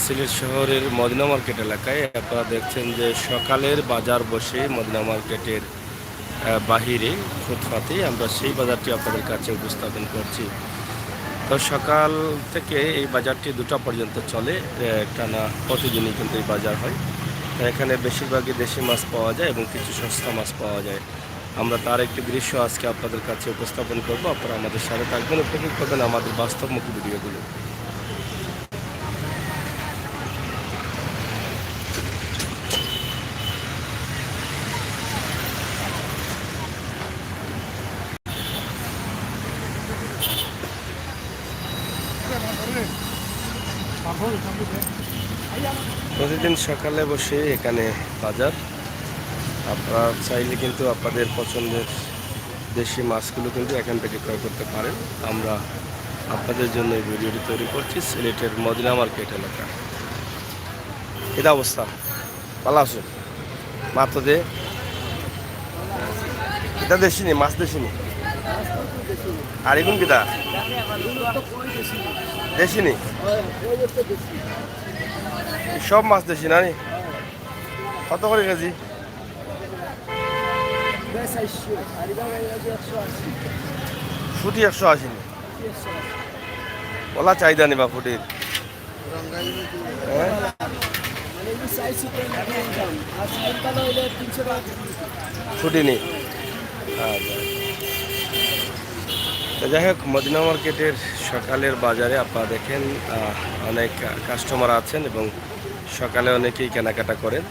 সিলেট শহরের Medina market এলাকায় আপনারা দেখছেন যে সকালের বাজার বসে মদিনা মার্কেটের বাহিরে ফুটপাতে আমরা সেই বাজারটি আপনাদের কাছে উপস্থাপন করছি। তো সকাল থেকে এই বাজারটি 2টা পর্যন্ত চলে, টানা প্রতিদিনই কিন্তু এই বাজার হয়। তো এখানে বেশিরভাগই দেশি মাছ পাওয়া যায় এবং কিছু সস্তা মাছ পাওয়া যায়। আমরা তার একটি দৃশ্য আজকে আপনাদের কাছে উপস্থাপন করব। আপনারা আমাদের সাথে থাকবেন, উপভোগ করবেন আমাদের বাস্তবমুখী ভিডিওগুলো। প্রতিদিন সকালে বসে এখানে বাজার। আপনারা চাইলে কিন্তু আপনাদের পছন্দের দেশি মাছগুলো কিন্তু এখান থেকে ক্রয় করতে পারেন। আমরা আপনাদের জন্য এই ভিডিওটি তৈরি করছি সিলেটের মদিনা মার্কেট এলাকা। এটা অবস্থা ভালো আছে মাত্র দে এটা দেশি নি মাছ দেশি নি আর এগুন কিটা দেশি নি সব মাছ দেশি না নি? কত করে কেজি? ফুটি 180 নি? বলা চাহিদা নি বা ফুটির? ফুটি নি? তো যাই হোক, মদিনা মার্কেটের সকালের বাজারে আপনারা দেখেন অনেক কাস্টমার আছেন এবং সকালে অনেকেই কেনাকাটা করেন।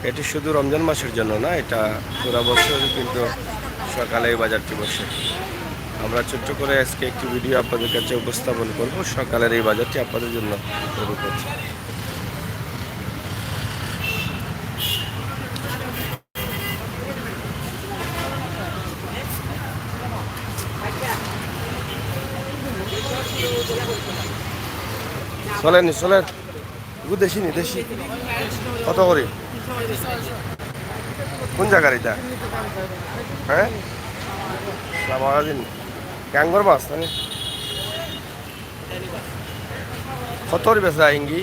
এটি শুধু রমজান মাসের জন্য না, এটা পুরো বছরই কিন্তু সকালে এই বাজারটি বসে। আমরা ছোট্ট করে আজকে একটি ভিডিও আপনাদের কাছে উপস্থাপন করব। সকালের এই বাজারটি আপনাদের জন্য তৈরি করছি। চলেন চলেন, দেশি নি দেশি কত করে? কোন জায়গার এটা? হ্যাঁ, দিন ক্যাঙ্গর মাছ মানে কত করে বেচা ইঙ্গি?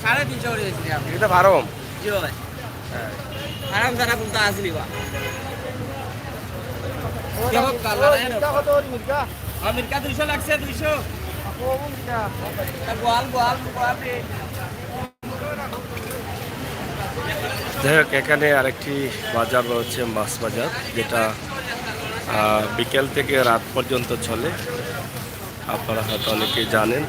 350 এটা ফার্ম। হ্যাঁ, ফার্ম যারা কোনটা আসলি বা আমেরিকা 200 লাগছে 200 যাই হোক, এখানে আরেকটি বাজার রয়েছে মাছ বাজার, যেটা বিকেল থেকে রাত পর্যন্ত চলে। আপনারা হয়তো অনেকেই জানেন।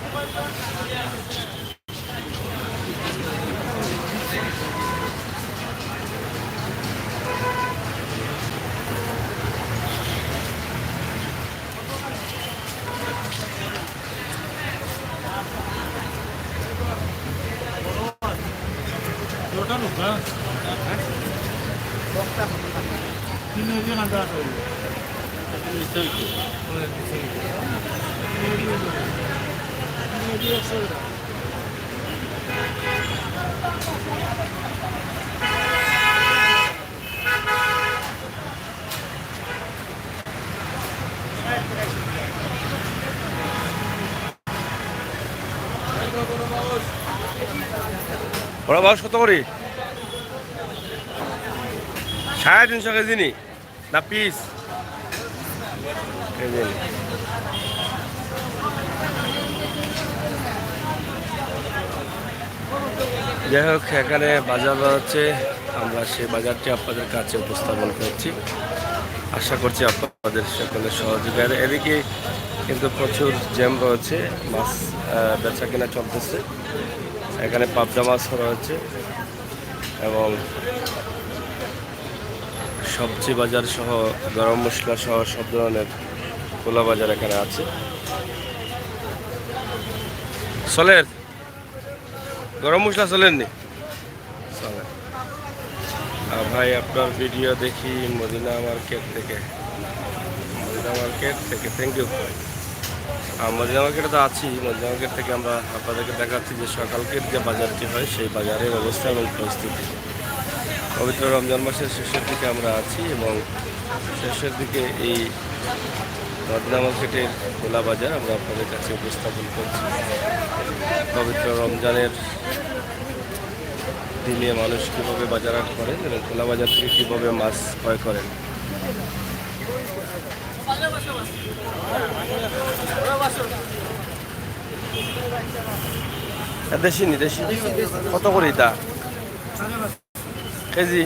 বড় মাছ কত করে? 350 কেজি নি না পিস? যাই হোক, এখানে বাজার রয়েছে, আমরা সেই বাজারটি আপনাদের কাছে উপস্থাপন করছি। আশা করছি আপনাদের সকলের সহযোগিতা। এদিকে কিন্তু প্রচুর জ্যাম রয়েছে, মাছ বেচা কেনা চলতেছে। এখানে পাবদা মাছ রয়েছে এবং সবজি বাজার সহ গরম মশলা সহ সব ধরনের খোলা বাজার এখানে আছে। চলেন, গরম মশলা চলেননি? চলেন ভাই, আপনার ভিডিও দেখি মদিনা মার্কেট থেকে। Thank you. মদিনা মার্কেটে তো আছি। মদিনা মার্কেট থেকে আমরা আপনাদেরকে দেখাচ্ছি যে সকালকের যে বাজারটি হয় সেই বাজারের অবস্থা এবং পরিস্থিতি। পবিত্র রমজান মাসের শেষের দিকে আমরা আছি এবং শেষের দিকে এই মদিনা মার্কেটের খোলা বাজার আমরা আপনাদের কাছে উপস্থাপন করছি। পবিত্র রমজানের দিনে মানুষ কীভাবে বাজার হাট করেন এবং খোলা বাজার থেকে কীভাবে মাছ ক্রয় করেন। দেশি নি দেশি কত করে এটা কেজি?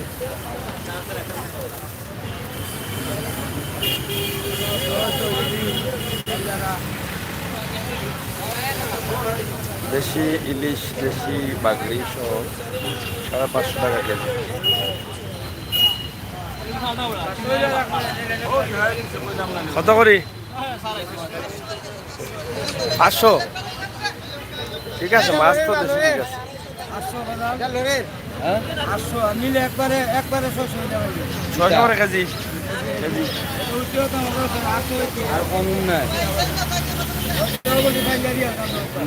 দেশি ইলিশ, দেশি বাগড়ি সহ 550 টাকা কেজি। কত করি? 500। ঠিক আছে, মাছ তো দেশি ঠিক আছে। 800 নিলে একবারে 600 করে কেজি। আর কম নাই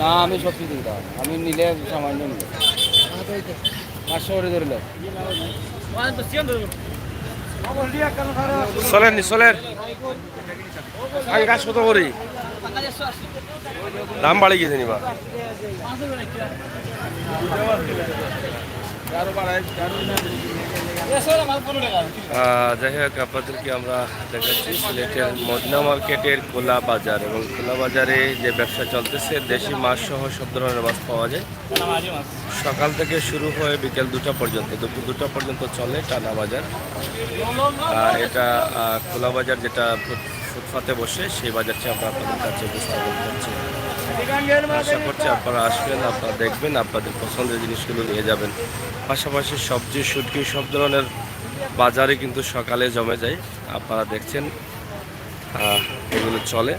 না, আমি সব কিছু দিতাম। আমি নিলে সামান্য নিলে 500 করে ধরলে চলেন নি চলেন। আগে গাছ কত করি? দাম বাড়ি গেছে নিবা। যাই হোক, আপনাদেরকে আমরা দেখাচ্ছি সিলেটের মদিনা মার্কেটের খোলা বাজার এবং খোলা বাজারে যে ব্যবসা চলতেছে দেশি মাছ সহ সব ধরনের মাছ পাওয়া যায়। সকাল থেকে শুরু হয়ে বিকেল 2টা পর্যন্ত, দুপুর 2টা পর্যন্ত চলে টানা বাজার। এটা খোলা বাজার যেটা ফুটপাতে বসে, সেই বাজারটি আমরা আপনাদের কাছে উপস্থাপন করছি। আশা করছি আপনারা আসবেন, আপনারা দেখবেন, আপনাদের পছন্দের জিনিসগুলো নিয়ে যাবেন। পাশাপাশি সবজি, শুটকি সব ধরনের বাজারে কিন্তু সকালে জমে যায়। আপনারা দেখছেন এগুলো চলে।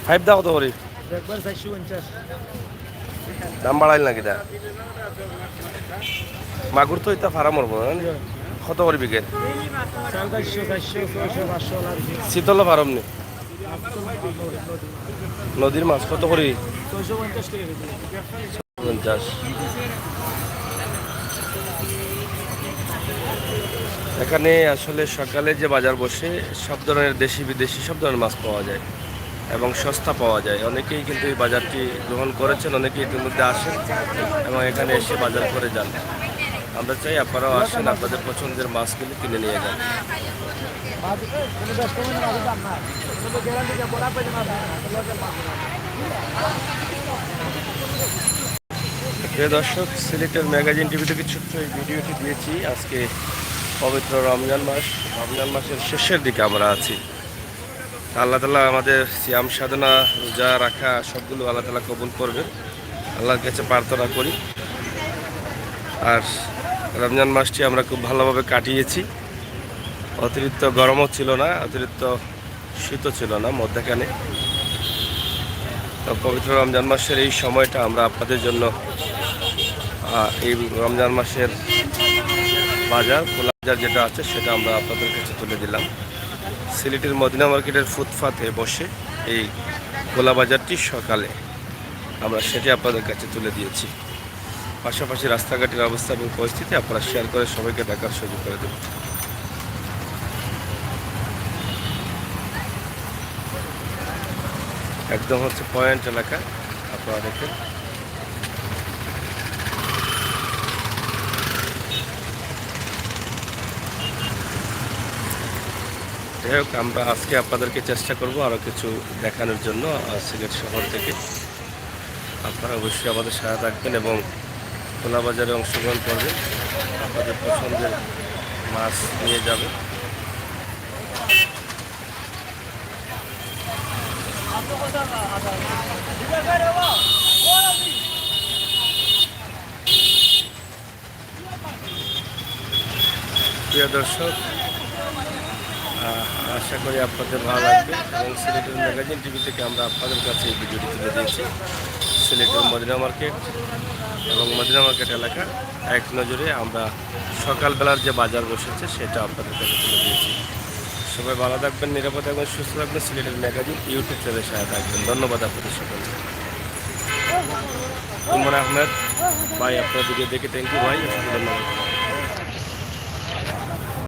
ফাইভ দা কত করি? দাম বাড়াইল নাকি দা? মাগুর তো এটা ফার্ম মরবো কত করে বিকেল? শীতল ফার্ম নি নদীর মাছ কত করে? 50। এখানে আসলে সকালে যে বাজার বসে সব ধরনের দেশি বিদেশি সব ধরনের মাছ পাওয়া যায় এবং সস্তা পাওয়া যায়। অনেকেই কিন্তু এই বাজারটি গ্রহণ করেছেন, অনেকেই ইতিমধ্যে আসেন এবং এখানে এসে বাজার করে যান। আমরা চাই আপনারাও আসেন, আপনাদের পছন্দের মাছগুলি কিনে নিয়ে যান। প্রিয় দর্শক, সিলেটের ম্যাগাজিন টিভি থেকে ছোট্ট এই ভিডিওটি দিয়েছি। আজকে পবিত্র রমজান মাস, রমজান মাসের শেষের দিকে আমরা আছি। আল্লাহ তাআলা আমাদের সিয়াম সাধনা, রোজা রাখা সবগুলো আল্লাহ তাআলা কবুল করবে, আল্লাহর কাছে প্রার্থনা করি। আর রমজান মাসটি আমরা খুব ভালোভাবে কাটিয়েছি। অতিরিক্ত গরমও ছিল না, অতিরিক্ত শীতও ছিল না, মধ্যখানে। তো পবিত্র রমজান মাসের এই সময়টা আমরা আপনাদের জন্য এই রমজান মাসের বাজার, খোলা বাজার যেটা আছে সেটা আমরা আপনাদের কাছে তুলে দিলাম। সিলেটের মদিনা মার্কেটের ফুটপাতে বসে এই খোলা বাজারটি সকালে আমরা সেটি আপনাদের কাছে তুলে দিয়েছি। পাশাপাশি রাস্তাঘাটের অবস্থা এবং পরিস্থিতি আপনারা শেয়ার করে সবাইকে দেখার সুযোগ করে দেবেন। একদম হচ্ছে পয়েন্ট এলাকা, আপনারা দেখেন। যাই হোক, আমরা আজকে আপনাদেরকে চেষ্টা করব আরও কিছু দেখানোর জন্য সিলেট শহর থেকে। আপনারা অবশ্যই আমাদের সাথে থাকবেন এবং খোলা বাজারে অংশগ্রহণ করবেন, আপনাদের পছন্দের মাছ নিয়ে যাবেন। প্রিয় দর্শক, আশা করি আপনাদের ভালো লাগবে এবং সিলেটের ম্যাগাজিন টিভি থেকে আমরা আপনাদের কাছে এই ভিডিওটি তুলে দিয়েছি। সিলেটের মদিনা মার্কেট এবং মদিনা মার্কেট এলাকা এক নজরে আমরা সকালবেলার যে বাজার বসেছে সেটা আপনাদের কাছে তুলে দিয়েছি। সবাই ভালো থাকবেন, নিরাপদ থাকবেন, সুস্থ থাকবেন। সিলেটের ম্যাগাজিন ইউটিউব চ্যানেলের সাথে থাকবেন। ধন্যবাদ আপনাদের সকলকে। ইমরান আহমেদ ভাই, আপনার ভিডিও দেখে থ্যাংক ইউ ভাই, অসংখ্য ধন্যবাদ।